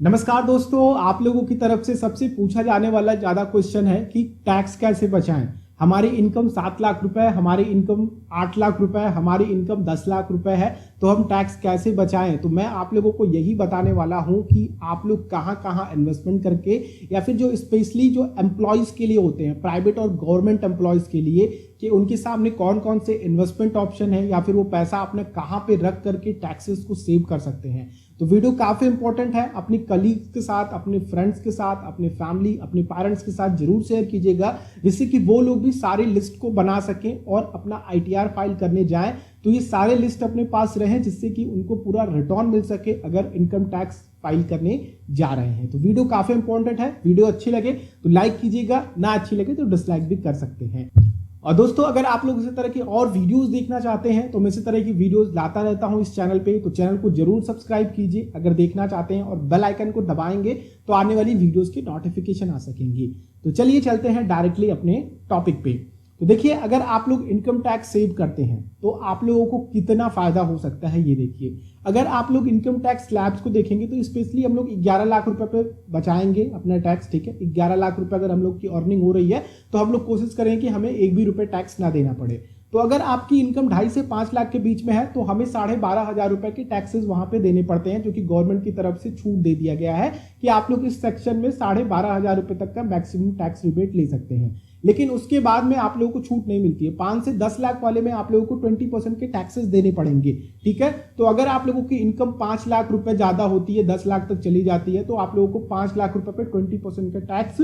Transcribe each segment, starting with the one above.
नमस्कार दोस्तों, आप लोगों की तरफ से सबसे पूछा जाने वाला ज़्यादा क्वेश्चन है कि टैक्स कैसे बचाएं। हमारी इनकम 7 लाख रुपए है, हमारी इनकम 8 लाख रुपए है, हमारी इनकम 10 लाख रुपए है, तो हम टैक्स कैसे बचाएं। तो मैं आप लोगों को यही बताने वाला हूं कि आप लोग कहां कहां इन्वेस्टमेंट करके, या फिर जो स्पेशली जो एम्प्लॉयज़ के लिए होते हैं, प्राइवेट और गवर्नमेंट एम्प्लॉयज़ के लिए, कि उनके सामने कौन कौन से इन्वेस्टमेंट ऑप्शन है, या फिर वो पैसा अपने कहां पे रख करके टैक्सेस को सेव कर सकते हैं। तो वीडियो काफी इंपॉर्टेंट है। अपनी कलीग्स के साथ, अपने फ्रेंड्स के साथ, अपने फैमिली, अपने पेरेंट्स के साथ जरूर शेयर कीजिएगा, जिससे कि वो लोग भी सारी लिस्ट को बना सकें और अपना ITR फाइल करने जाएं तो ये सारे लिस्ट अपने पास रहें, जिससे कि उनको पूरा रिटर्न मिल सके अगर इनकम टैक्स फाइल करने जा रहे हैं। तो वीडियो काफी इंपॉर्टेंट है। वीडियो अच्छी लगे तो लाइक कीजिएगा, ना अच्छी लगे तो डिसलाइक भी कर सकते हैं। और दोस्तों, अगर आप लोग इसी तरह की और वीडियोस देखना चाहते हैं तो मैं इसी तरह की वीडियोस लाता रहता हूं इस चैनल पे, तो चैनल को जरूर सब्सक्राइब कीजिए अगर देखना चाहते हैं, और बेल आइकन को दबाएंगे तो आने वाली वीडियोस की नोटिफिकेशन आ सकेंगी। तो चलिए चलते हैं डायरेक्टली अपने टॉपिक पे। तो देखिए, अगर आप लोग इनकम टैक्स सेव करते हैं तो आप लोगों को कितना फायदा हो सकता है ये देखिए। अगर आप लोग इनकम टैक्स स्लैब्स को देखेंगे तो स्पेशली हम लोग 11 लाख रुपए पे बचाएंगे अपना टैक्स, ठीक है। 11 लाख रुपए अगर हम लोग की अर्निंग हो रही है तो हम लोग कोशिश करें कि हमें एक भी रुपए टैक्स ना देना पड़े। तो अगर आपकी इनकम 2.5 से 5 लाख के बीच में है तो हमें 12,500 रुपए के टैक्सेस वहां पे देने पड़ते हैं, जो कि गवर्नमेंट की तरफ से छूट दे दिया गया है कि आप लोग इस सेक्शन में 12,500 रुपए तक का मैक्सिमम टैक्स रिबेट ले सकते हैं। लेकिन उसके बाद में आप लोगों को छूट नहीं मिलती है। 5 से 10 लाख वाले में आप लोगों को 20% के टैक्सेस देने पड़ेंगे, ठीक है। तो अगर आप लोगों की इनकम 5 लाख रुपए ज्यादा होती है, 10 लाख तक चली जाती है, तो आप लोगों को 5 लाख रुपए पे 20% का टैक्स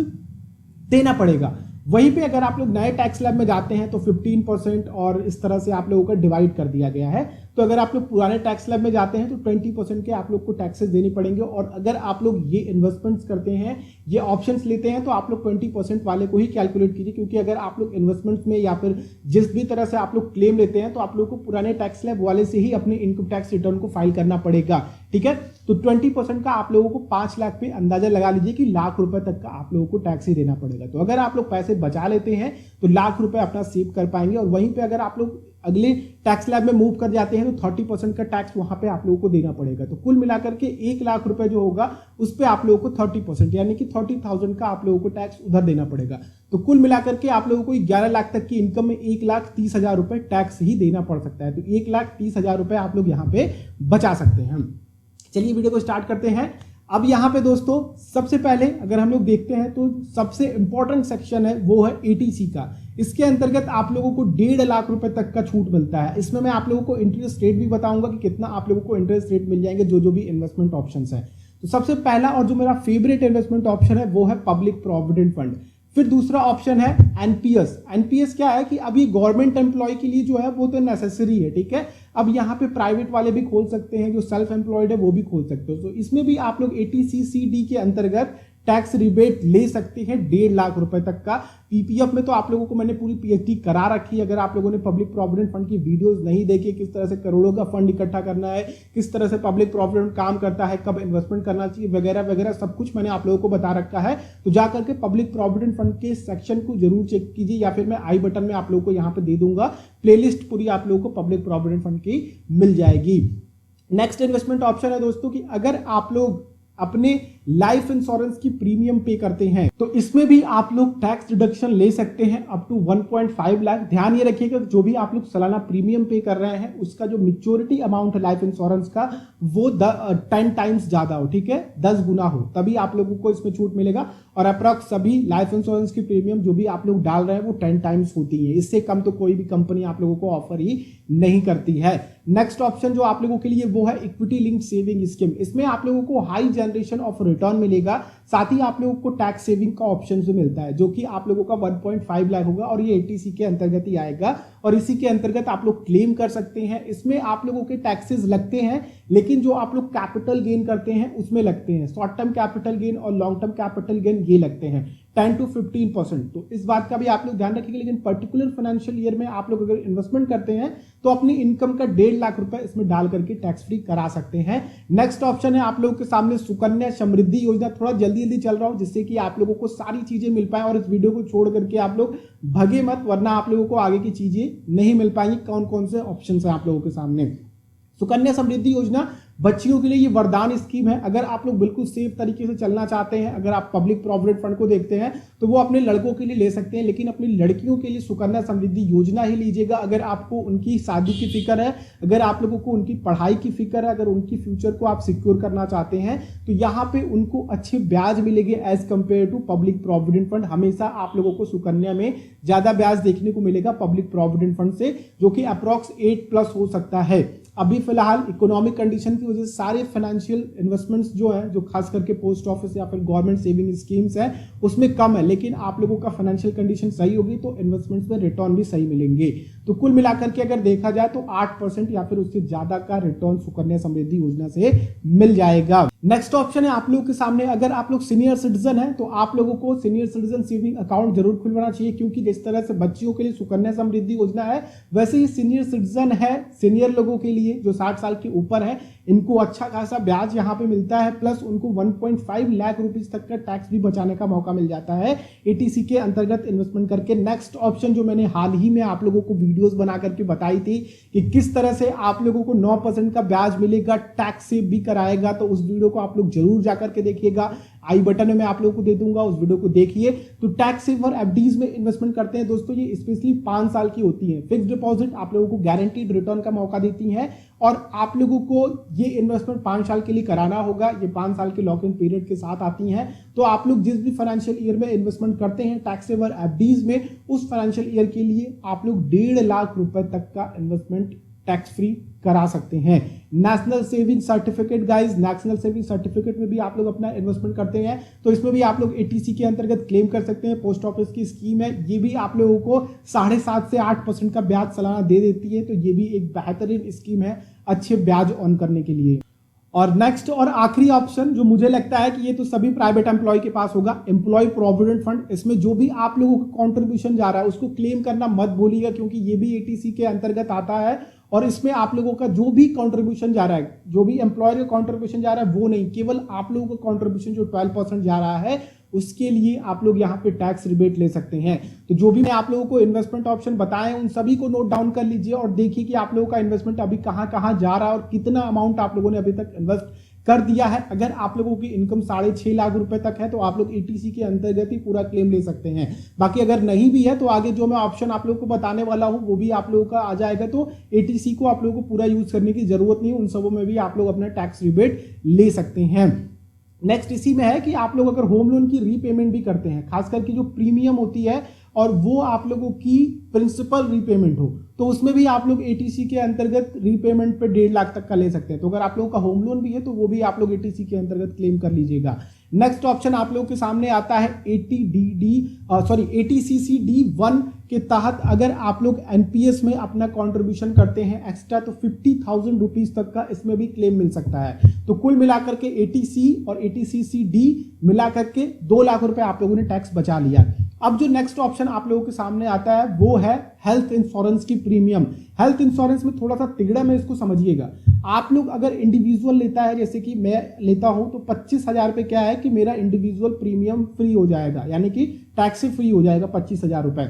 देना पड़ेगा। वहीं पे अगर आप लोग नए टैक्स स्लैब में जाते हैं तो 15% और इस तरह से आप लोगों का डिवाइड कर दिया गया है। तो अगर आप लोग पुराने टैक्स स्लैब में जाते हैं तो 20% के आप लोग को टैक्सेस देने पड़ेंगे। और अगर आप लोग ये इन्वेस्टमेंट्स करते हैं, ये ऑप्शंस लेते हैं, तो आप लोग 20% वाले को ही कैलकुलेट कीजिए, क्योंकि अगर आप लोग इन्वेस्टमेंट्स में या फिर जिस भी तरह से आप लोग क्लेम लेते हैं तो आप लोग को पुराने टैक्स स्लैब वाले से ही अपने इनकम टैक्स रिटर्न को फाइल करना पड़ेगा, ठीक है। तो 20% का आप लोगों को 5 लाख पे अंदाजा लगा लीजिए कि लाख रुपए तक का आप लोगों को टैक्स ही देना पड़ेगा। तो अगर आप लोग पैसे बचा लेते हैं तो लाख रुपए अपना सेव कर पाएंगे। और वहीं पे अगर आप लोग अगले टैक्स स्लैब में मूव कर जाते हैं तो 30% का टैक्स वहां पे आप लोगों को देना पड़ेगा। तो कुल मिलाकर के 1 लाख रुपए जो होगा उस पे आप लोगों को 30% यानी कि 30,000 का आप लोगों को टैक्स उधर देना पड़ेगा। तो कुल मिलाकर के आप लोगों को 11 लाख तक की इनकम में 1,30,000 रुपए टैक्स ही देना पड़ सकता है। तो 1,30,000 रुपए आप लोग यहाँ पे बचा सकते हैं। चलिए वीडियो को स्टार्ट करते हैं। अब यहाँ पे दोस्तों सबसे पहले अगर हम लोग देखते हैं तो सबसे इंपॉर्टेंट सेक्शन है वो है ATC का। इसके अंतर्गत आप लोगों को 1.5 लाख रुपए तक का छूट मिलता है। इसमें मैं आप लोगों को इंटरेस्ट रेट भी बताऊंगा कि कितना आप लोगों को इंटरेस्ट रेट मिल जाएंगे जो भी इन्वेस्टमेंट ऑप्शंस है। तो सबसे पहला और जो मेरा फेवरेट इन्वेस्टमेंट ऑप्शन है वो है पब्लिक प्रोविडेंट फंड। फिर दूसरा ऑप्शन है NPS। NPS क्या है कि अभी गवर्नमेंट एम्प्लॉय के लिए जो है वो तो नेसेसरी है, ठीक है। अब यहाँ पे प्राइवेट वाले भी खोल सकते हैं, जो सेल्फ एम्प्लॉयड है वो भी खोल सकते हो। तो इसमें भी आप लोग ATC-CD के अंतर्गत टैक्स रिबेट ले सकते हैं 1.5 लाख रुपए तक का। PPF में तो आप लोगों को मैंने पूरी PhD करा रखी है। अगर आप लोगों ने पब्लिक प्रोविडेंट फंड की वीडियोस नहीं देखी, किस तरह से करोड़ों का फंड इकट्ठा करना है, किस तरह से पब्लिक प्रोविडेंट काम करता है, कब इन्वेस्टमेंट करना चाहिए, वगैरह वगैरह सब कुछ मैंने आप लोगों को बता रखा है। तो जाकर के पब्लिक प्रोविडेंट फंड के सेक्शन को जरूर चेक कीजिए, या फिर मैं आई बटन में आप लोगों को यहाँ पे दे दूंगा। प्लेलिस्ट पूरी आप लोगों को पब्लिक प्रोविडेंट फंड की मिल जाएगी। नेक्स्ट इन्वेस्टमेंट ऑप्शन है दोस्तों कि अगर आप लोग अपने लाइफ इंश्योरेंस की प्रीमियम पे करते हैं तो इसमें भी आप लोग टैक्स डिडक्शन ले सकते हैं अप टू 1.5 लाख। ध्यान ये रखिएगा जो भी आप लोग सालाना प्रीमियम पे कर रहे हैं उसका जो मैच्योरिटी अमाउंट है लाइफ इंश्योरेंस का वो 10 टाइम्स ज्यादा हो, ठीक है, 10 गुना हो, तभी आप लोगों को इसमें छूट मिलेगा। और अप्रॉक्स सभी लाइफ इंश्योरेंस की प्रीमियम जो भी आप लोग डाल रहे हैं वो 10 टाइम्स होती है। इससे कम तो कोई भी कंपनी आप लोगों को ऑफर ही नहीं करती है। नेक्स्ट ऑप्शन जो आप लोगों के लिए वो है इक्विटी लिंक सेविंग स्कीम। इसमें आप लोगों को हाई जनरेशन ऑफ रिटर्न मिलेगा, साथ ही आप लोगों को टैक्स सेविंग का ऑप्शन भी मिलता है, जो कि आप लोगों का 1.5 लाख होगा और ये ATC के अंतर्गत ही आएगा। और इसी के अंतर्गत आप लोग क्लेम कर सकते हैं। इसमें आप लोगों के टैक्सेस लगते हैं, लेकिन जो आप लोग कैपिटल गेन करते हैं उसमें लगते हैं। शॉर्ट टर्म कैपिटल गेन और लॉन्ग टर्म कैपिटल गेन ये लगते हैं 10 to 15%। तो इस बात का भी आप लोग ध्यान रखिएगा। लेकिन पर्टिकुलर फाइनेंशियल ईयर में आप लोग अगर इन्वेस्टमेंट करते हैं तो अपनी इनकम का 1.5 लाख रुपए इसमें डाल करके टैक्स फ्री करा सकते हैं। नेक्स्ट ऑप्शन है आप लोगों के सामने सुकन्या समृद्धि योजना। थोड़ा जल्दी चल रहा हूं जिससे कि आप लोगों को सारी चीजें मिल पाए और इस वीडियो को छोड़ करके आप लोग भगे मत, वरना आप लोगों को आगे की चीजें नहीं मिल पाएंगी। कौन कौन से ऑप्शन है आप लोगों के सामने। सुकन्या समृद्धि योजना बच्चियों के लिए ये वरदान स्कीम है। अगर आप लोग बिल्कुल सेफ तरीके से चलना चाहते हैं, अगर आप पब्लिक प्रोविडेंट फंड को देखते हैं तो वो अपने लड़कों के लिए ले सकते हैं, लेकिन अपनी लड़कियों के लिए सुकन्या समृद्धि योजना ही लीजिएगा। अगर आपको उनकी शादी की फिक्र है, अगर आप लोगों को उनकी पढ़ाई की फिक्र है, अगर उनकी फ्यूचर को आप सिक्योर करना चाहते हैं तो यहाँ पे उनको अच्छे ब्याज मिलेंगे as compare to public provident fund. हमेशा आप लोगों को सुकन्या में ज्यादा ब्याज देखने को मिलेगा पब्लिक प्रोविडेंट फंड से, जो कि अप्रॉक्स 8+ हो सकता है। अभी फिलहाल इकोनॉमिक कंडीशन की वजह से सारे फाइनेंशियल इन्वेस्टमेंट्स जो है, जो खास करके पोस्ट ऑफिस या फिर गवर्नमेंट सेविंग स्कीम्स है, उसमें कम है, लेकिन आप लोगों का फाइनेंशियल कंडीशन सही होगी तो इन्वेस्टमेंट्स में रिटर्न भी सही मिलेंगे। तो कुल मिलाकर के अगर देखा जाए तो 8% या फिर उससे ज्यादा का रिटर्न सुकन्या समृद्धि योजना से मिल जाएगा। नेक्स्ट ऑप्शन है आप लोगों के सामने, अगर आप लोग सीनियर सिटीजन हैं तो आप लोगों को सीनियर सिटीजन सेविंग अकाउंट जरूर खुलवाना चाहिए, क्योंकि जिस तरह से बच्चियों के लिए सुकन्या समृद्धि योजना है, वैसे ही सीनियर सिटीजन है, सीनियर लोगों के लिए जो 60 साल के ऊपर है, इनको अच्छा खासा ब्याज यहाँ पे मिलता है, प्लस उनको 1.5 लाख रुपीस तक का टैक्स भी बचाने का मौका मिल जाता है एटीसी के अंतर्गत इन्वेस्टमेंट करके। नेक्स्ट ऑप्शन जो मैंने हाल ही में आप लोगों को वीडियोस बना करके बताई थी कि किस तरह से आप लोगों को 9% का ब्याज मिलेगा, टैक्स सेव भी कराएगा, तो उस वीडियो को आप लोग जरूर जाकर के देखिएगा। आई बटन में आप लोगों को दे दूंगा, उस वीडियो को देखिए। तो टैक्स सेव और एफडीज में इन्वेस्टमेंट करते हैं दोस्तों, ये स्पेशली 5 साल की होती है। फिक्स डिपॉजिट आप लोगों को गारंटीड रिटर्न का मौका देती है, और आप लोगों को ये इन्वेस्टमेंट 5 साल के लिए कराना होगा। ये 5 साल के लॉक इन पीरियड के साथ आती हैं। तो आप लोग जिस भी फाइनेंशियल ईयर में इन्वेस्टमेंट करते हैं टैक्स सेव और एफडीज में, उस फाइनेंशियल ईयर के लिए आप लोग 1.5 लाख रुपए तक का इन्वेस्टमेंट टैक्स फ्री करा सकते हैं। National saving certificate guys, national saving certificate में भी आप लोग अपना इन्वेस्टमेंट करते हैं तो इसमें भी आप लोग एटीसी के अंतर्गत क्लेम कर सकते हैं। पोस्ट ऑफिस की स्कीम है, ये भी आप लोगों को 7.5 से 8% का ब्याज सालाना दे देती है, तो ये भी एक बेहतरीन स्कीम है अच्छे ब्याज ऑन करने के लिए। और नेक्स्ट और आखिरी ऑप्शन जो मुझे लगता है कि ये तो सभी प्राइवेट एम्प्लॉय के पास होगा, एम्प्लॉय प्रोविडेंट फंड। इसमें जो भी आप लोगों का कंट्रीब्यूशन जा रहा है उसको क्लेम करना मत भूलिएगा, क्योंकि ये भी एटीसी के अंतर्गत आता है। और इसमें आप लोगों का जो भी कंट्रीब्यूशन जा रहा है, जो भी एम्प्लॉयर का कंट्रीब्यूशन जा रहा है वो नहीं, केवल आप लोगों का कंट्रीब्यूशन जो 12% जा रहा है उसके लिए आप लोग यहाँ पे टैक्स रिबेट ले सकते हैं। तो जो भी मैं आप लोगों को इन्वेस्टमेंट ऑप्शन बताए उन सभी को नोट डाउन कर लीजिए और देखिए कि आप लोगों का इन्वेस्टमेंट अभी कहाँ कहाँ जा रहा है और कितना अमाउंट आप लोगों ने अभी तक इन्वेस्ट कर दिया है। अगर आप लोगों की इनकम 6.5 लाख रुपए तक है तो आप लोग एटीसी के अंतर्गत ही पूरा क्लेम ले सकते हैं। बाकी अगर नहीं भी है तो आगे जो मैं ऑप्शन आप लोगों को बताने वाला हूं वो भी आप लोगों का आ जाएगा, तो एटीसी को आप लोगों को पूरा यूज करने की जरूरत नहीं है, उन सबों में भी आप लोग अपना टैक्स रिबेट ले सकते हैं। नेक्स्ट इसी में है कि आप लोग अगर होम लोन की रीपेमेंट भी करते हैं, खास करके जो प्रीमियम होती है और वो आप लोगों की प्रिंसिपल रीपेमेंट हो, तो उसमें भी आप लोग एटीसी के अंतर्गत रीपेमेंट पे 1.5 लाख तक का ले सकते हैं। तो अगर आप लोगों का होम लोन भी है तो वो भी आप लोग एटीसी के अंतर्गत क्लेम कर लीजिएगा। नेक्स्ट ऑप्शन आप लोगों के सामने आता है एटीसीसी-D1 के तहत अगर आप लोग एनपीएस में अपना कंट्रीब्यूशन करते हैं एक्स्ट्रा तो 50,000 रुपीज तक का इसमें भी क्लेम मिल सकता है। तो कुल मिलाकर के एटीसी और एटीसीसी-D मिलाकर के 2 लाख रुपए आप लोगों ने टैक्स बचा लिया। अब जो नेक्स्ट ऑप्शन आप लोगों के सामने आता है वो है हेल्थ इंश्योरेंस की प्रीमियम। हेल्थ इंश्योरेंस में थोड़ा सा तिगड़ा में इसको समझिएगा। आप लोग अगर इंडिविजुअल लेता है, जैसे कि मैं लेता हूं, तो 25,000 पे क्या है कि मेरा इंडिविजुअल प्रीमियम फ्री हो जाएगा, यानी कि टैक्स से फ्री हो जाएगा 25,000 रुपए।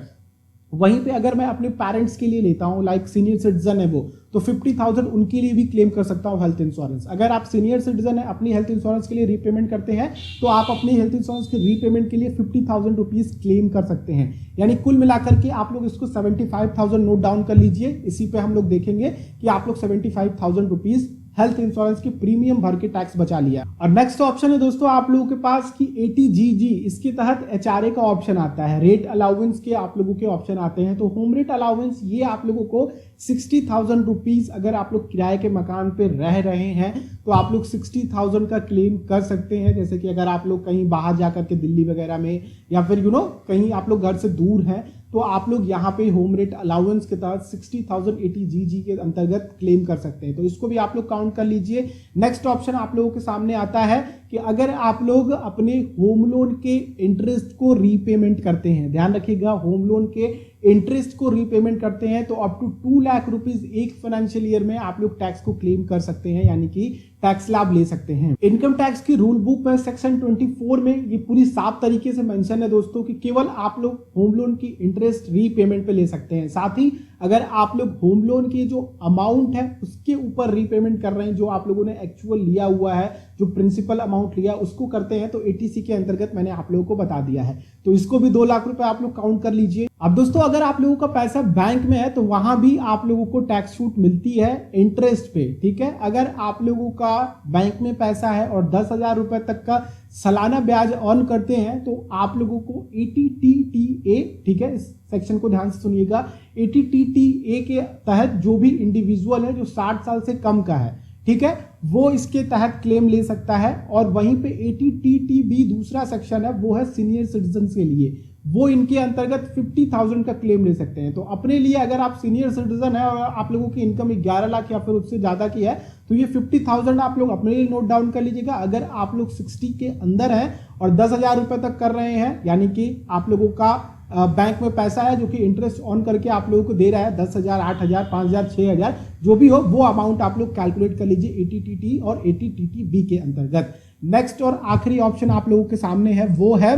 वहीं पे अगर मैं अपने पेरेंट्स के लिए लेता हूं, लाइक सीनियर सिटीजन है वो, तो 50,000 उनके लिए भी क्लेम कर सकता हूं हेल्थ इंश्योरेंस। अगर आप सीनियर सिटीजन है अपनी हेल्थ इंश्योरेंस के लिए रीपेमेंट करते हैं तो आप अपनी हेल्थ इंश्योरेंस के रीपेमेंट के लिए 50,000 रुपीज क्लेम कर सकते हैं। यानी कुल मिलाकर के आप लोग इसको 75,000 नोट डाउन कर लीजिए। इसी पे हम लोग देखेंगे कि आप लोग 75,000 रुपीज हेल्थ इंश्योरेंस के प्रीमियम भर के टैक्स बचा लिया। और नेक्स्ट ऑप्शन है दोस्तों आप लोगों के पास कि एटीजीजी, इसके तहत एचआरए का ऑप्शन आता है। रेट अलाउंस के आप लोगों के ऑप्शन आते हैं। तो होम रेट अलाउंस ये आप लोगों को 60,000 रुपीज, अगर आप लोग किराए के मकान पे रह रहे हैं तो आप लोग 60,000 का क्लेम कर सकते हैं। जैसे कि अगर आप लोग कहीं बाहर जाकर के दिल्ली वगैरह में या फिर कहीं आप लोग घर से दूर हैं तो आप लोग यहाँ पे होम रेट अलाउंस के तहत 60,000 एटीजीजी के अंतर्गत क्लेम कर सकते हैं। तो इसको भी आप लोग काउंट कर लीजिए। नेक्स्ट ऑप्शन आप लोगों के सामने आता है कि अगर आप लोग अपने होम लोन के इंटरेस्ट को रीपेमेंट करते हैं, ध्यान रखिएगा, होम लोन के इंटरेस्ट को रीपेमेंट करते हैं तो अप टू 2 लाख रुपीज एक फाइनेंशियल ईयर में आप लोग टैक्स को क्लेम कर सकते हैं, यानी कि टैक्स लाभ ले सकते हैं। इनकम टैक्स की रूल बुक में सेक्शन 24 में ये पूरी साफ तरीके से मेंशन है दोस्तों कि केवल आप लोग होम लोन की इंटरेस्ट रीपेमेंट पे ले सकते हैं। साथ ही अगर आप लोग होम लोन की जो अमाउंट है उसके ऊपर रीपेमेंट कर रहे हैं, जो आप लोगों ने एक्चुअल लिया हुआ है, जो प्रिंसिपल अमाउंट लिया उसको करते हैं, तो एटीसी के अंतर्गत मैंने आप लोगों को बता दिया है, तो इसको भी 2 लाख रुपए आप लोग काउंट कर लीजिए। अब दोस्तों अगर आप लोगों का पैसा बैंक में है तो वहां भी आप लोगों को टैक्स छूट मिलती है इंटरेस्ट पे, ठीक है। अगर आप लोगों का बैंक में पैसा है और 10,000 रुपए तक का सालाना ब्याज अर्न करते हैं तो आप लोगों को ATTTA, ठीक है, इस सेक्शन को ध्यान से सुनिएगा, ATTTA के तहत जो भी इंडिविजुअल है जो 60 साल से कम का है, ठीक है, वो इसके तहत क्लेम ले सकता है। और वहीं पे ATTTB दूसरा सेक्शन है, वो है सीनियर सिटीजन के लिए, वो इनके अंतर्गत 50,000 का क्लेम ले सकते हैं। तो अपने लिए अगर आप सीनियर सिटीजन है और आप लोगों की इनकम 11 लाख या फिर उससे ज्यादा की है तो ये 50,000 आप लोग अपने लिए नोट डाउन कर लीजिएगा। अगर आप लोग 60 के अंदर हैं और 10,000 रुपए तक कर रहे हैं, यानी कि आप लोगों का बैंक में पैसा है जो कि इंटरेस्ट ऑन करके आप लोगों को दे रहा है 10,000, 8,000, 5,000, 6,000 जो भी हो, वो अमाउंट आप लोग कैलकुलेट कर लीजिए ATTT और ATTTB के अंतर्गत। नेक्स्ट और आखिरी ऑप्शन आप लोगों के सामने है, वो है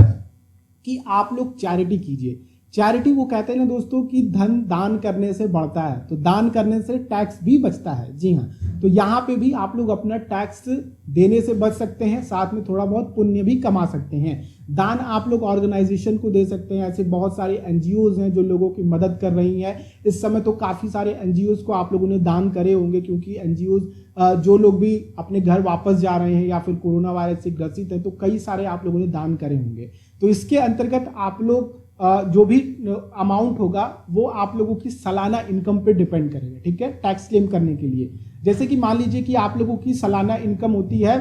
कि आप लोग चैरिटी कीजिए। चैरिटी वो कहते हैं ना दोस्तों कि धन दान करने से बढ़ता है, तो दान करने से टैक्स भी बचता है। जी हाँ, तो यहाँ पे भी आप लोग अपना टैक्स देने से बच सकते हैं, साथ में थोड़ा बहुत पुण्य भी कमा सकते हैं। दान आप लोग ऑर्गेनाइजेशन को दे सकते हैं, ऐसे बहुत सारे एनजीओज हैं जो लोगों की मदद कर रही हैं। इस समय तो काफ़ी सारे एनजीओज को आप लोगों ने दान करे होंगे, क्योंकि एनजीओज जो लोग भी अपने घर वापस जा रहे हैं या फिर कोरोना वायरस से ग्रसित है, तो कई सारे आप लोगों ने दान करे होंगे। तो इसके अंतर्गत आप लोग जो भी अमाउंट होगा वो आप लोगों की सालाना इनकम पे डिपेंड करेगा, ठीक है, टैक्स क्लेम करने के लिए। जैसे कि मान लीजिए कि आप लोगों की सालाना इनकम होती है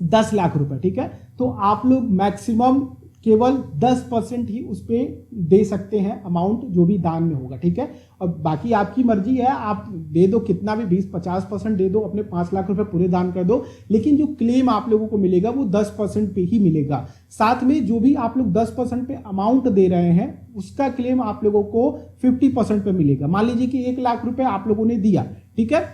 10 लाख रुपए, ठीक है, तो आप लोग मैक्सिमम केवल 10% ही उस पर दे सकते हैं अमाउंट जो भी दान में होगा, ठीक है। और बाकी आपकी मर्जी है, आप दे दो कितना भी 20-50% दे दो, अपने 5 लाख रुपए पूरे दान कर दो, लेकिन जो क्लेम आप लोगों को मिलेगा वो 10% पे ही मिलेगा। साथ में जो भी आप लोग 10% पे अमाउंट दे रहे हैं उसका क्लेम आप लोगों को 50% पे मिलेगा। मान लीजिए कि 1 लाख रुपए आप लोगों ने दिया, ठीक है,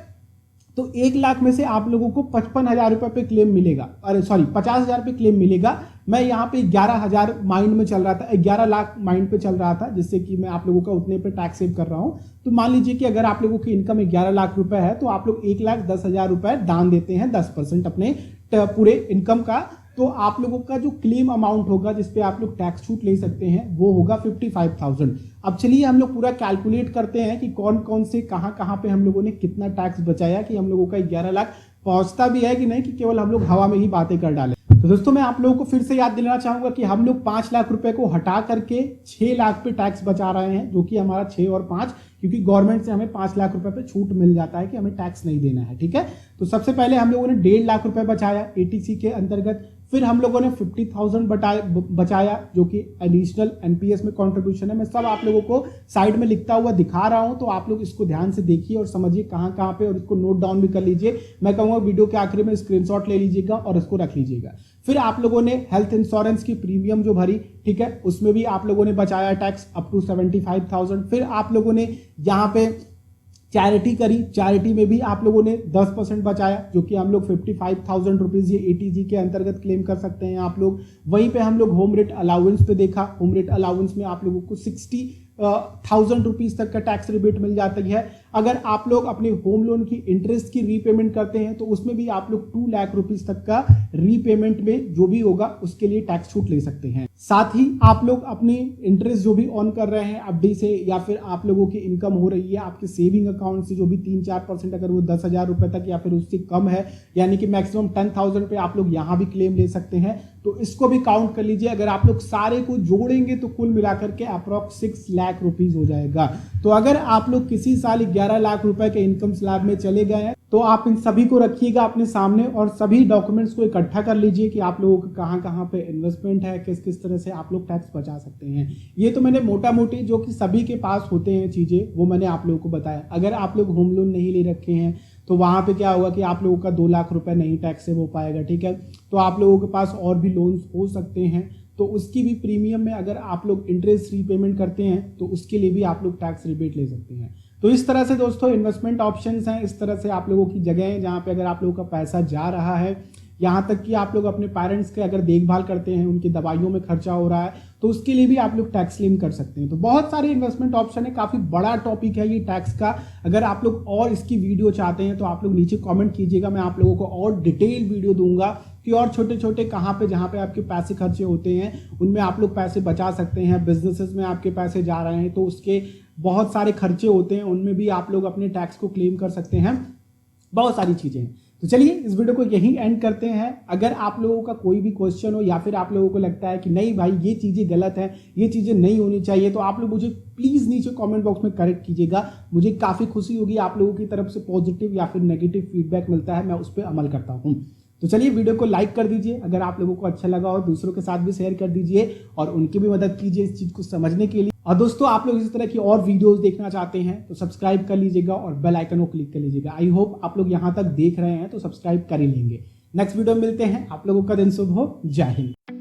तो 1 लाख में से आप लोगों को 55,000 रुपए पे क्लेम मिलेगा, अरे सॉरी 50,000 पे क्लेम मिलेगा। मैं यहाँ पे 11,000 माइंड में चल रहा था, 11 लाख माइंड पे चल रहा था, जिससे कि मैं आप लोगों का उतने पे टैक्स सेव कर रहा हूँ। तो मान लीजिए कि अगर आप लोगों की इनकम 11 लाख रुपए है तो आप लोग 1,10,000 रुपए दान देते हैं 10% अपने पूरे इनकम का, तो आप लोगों का जो क्लेम अमाउंट होगा जिसपे आप लोग टैक्स छूट ले सकते हैं वो होगा 55,000। अब चलिए हम लोग पूरा कैलकुलेट करते हैं कि कौन कौन से कहां पे हम लोगों ने कितना टैक्स बचाया, कि हम लोगों का 11 लाख पहुंचता भी है कि नहीं, कि केवल हम लोग हवा में ही बातें कर डालें। तो दोस्तों मैं आप लोगों को फिर से याद दिलाना चाहूंगा कि हम लोग 5 लाख रुपए को हटा करके 6 लाख पे टैक्स बचा रहे हैं, जो कि हमारा 6 और 5, क्योंकि गवर्नमेंट से हमें 5 लाख रुपए पे छूट मिल जाता है कि हमें टैक्स नहीं देना है, ठीक है। तो सबसे पहले हम लोगों ने 1.5 लाख रुपए बचाया एटीसी के अंतर्गत, फिर हम लोगों ने 50,000 बचाया जो कि एडिशनल एनपीएस में कंट्रीब्यूशन है। मैं सब आप लोगों को साइड में लिखता हुआ दिखा रहा हूं, तो आप लोग इसको ध्यान से देखिए और समझिए कहां पे, और इसको नोट डाउन भी कर लीजिए। मैं कहूंगा वीडियो के आखिर में स्क्रीनशॉट ले लीजिएगा और इसको रख लीजिएगा। फिर आप लोगों ने हेल्थ इंश्योरेंस की प्रीमियम जो भरी, ठीक है, उसमें भी आप लोगों ने बचाया टैक्स अप टू 75,000। फिर आप लोगों ने यहाँ पे चैरिटी करी, चैरिटी में भी आप लोगों ने 10% बचाया, जो कि हम लोग 55,000 रुपीज ये एटीजी के अंतर्गत क्लेम कर सकते हैं आप लोग। वहीं पे हम लोग होम रेट अलाउंस पे देखा, होम रेट अलाउंस में आप लोगों को 60,000 रुपीज तक का टैक्स रिबेट मिल जाती है। अगर आप लोग अपने होम लोन की इंटरेस्ट की रीपेमेंट करते हैं तो उसमें भी आप लोग 2 लाख रुपीज तक का रीपेमेंट में जो भी होगा उसके लिए टैक्स छूट ले सकते हैं। साथ ही आप लोग अपनी इंटरेस्ट जो भी ऑन कर रहे हैं एफडी से, या फिर आप लोगों की इनकम हो रही है आपके सेविंग अकाउंट से जो भी 3-4%, अगर वो 10,000 रुपए तक या फिर उससे कम है, यानी कि मैक्सिमम 10,000 पे आप लोग यहाँ भी क्लेम ले सकते हैं। तो इसको भी काउंट कर लीजिए, अगर आप लोग सारे को जोड़ेंगे तो कुल मिलाकर के अप्रॉक्स 6 लाख रुपीज हो जाएगा। तो अगर आप लोग किसी साल 11 लाख रुपए के इनकम स्लैब में चले गए हैं तो आप इन सभी को रखिएगा अपने सामने और सभी डॉक्यूमेंट्स को इकट्ठा कर लीजिए कि आप लोगों का कहां पे इन्वेस्टमेंट है, किस किस तरह से आप लोग टैक्स बचा सकते हैं। ये तो मैंने मोटा मोटी जो कि सभी के पास होते हैं चीजें, वो मैंने आप लोगों को बताया। अगर आप लोग होम लोन नहीं ले रखे हैं तो वहां पे क्या होगा कि आप लोगों का 2 लाख रुपए नहीं टैक्स सेव हो पाएगा, ठीक है। तो आप लोगों के पास और भी लोन्स हो सकते हैं, तो उसकी भी प्रीमियम में अगर आप लोग इंटरेस्ट रीपेमेंट करते हैं तो उसके लिए भी आप लोग टैक्स रिबेट ले सकते हैं। तो इस तरह से दोस्तों इन्वेस्टमेंट ऑप्शंस हैं, इस तरह से आप लोगों की जगह है जहाँ पे अगर आप लोगों का पैसा जा रहा है, यहाँ तक कि आप लोग अपने पेरेंट्स के अगर देखभाल करते हैं, उनकी दवाइयों में खर्चा हो रहा है, तो उसके लिए भी आप लोग टैक्स क्लेम कर सकते हैं। तो बहुत सारे इन्वेस्टमेंट ऑप्शन है, काफी बड़ा टॉपिक है ये टैक्स का। अगर आप लोग और इसकी वीडियो चाहते हैं तो आप लोग नीचे कमेंट कीजिएगा, मैं आप लोगों को और डिटेल वीडियो दूंगा कि और छोटे छोटे कहाँ पे जहाँ पे आपके पैसे खर्चे होते हैं उनमें आप लोग पैसे बचा सकते हैं। बिजनेसेस में आपके पैसे जा रहे हैं तो उसके बहुत सारे खर्चे होते हैं, उनमें भी आप लोग अपने टैक्स को क्लेम कर सकते हैं। बहुत सारी चीजें हैं। तो चलिए इस वीडियो को यहीं एंड करते हैं। अगर आप लोगों का कोई भी क्वेश्चन हो या फिर आप लोगों को लगता है कि नहीं भाई ये चीजें गलत है, ये चीजें नहीं होनी चाहिए, तो आप लोग मुझे प्लीज नीचे कमेंट बॉक्स में करेक्ट कीजिएगा। मुझे काफी खुशी होगी, आप लोगों की तरफ से पॉजिटिव या फिर नेगेटिव फीडबैक मिलता है, मैं उस पर अमल करता हूँ। तो चलिए वीडियो को लाइक कर दीजिए, अगर आप लोगों को अच्छा लगा हो दूसरों के साथ भी शेयर कर दीजिए और उनकी भी मदद कीजिए इस चीज को समझने के लिए। और दोस्तों आप लोग इस तरह की और वीडियोस देखना चाहते हैं तो सब्सक्राइब कर लीजिएगा और बेल आइकन को क्लिक कर लीजिएगा। आई होप आप लोग यहाँ तक देख रहे हैं तो सब्सक्राइब कर ही लेंगे। नेक्स्ट वीडियो में मिलते हैं, आप लोगों का दिन शुभ हो। जय हिंद।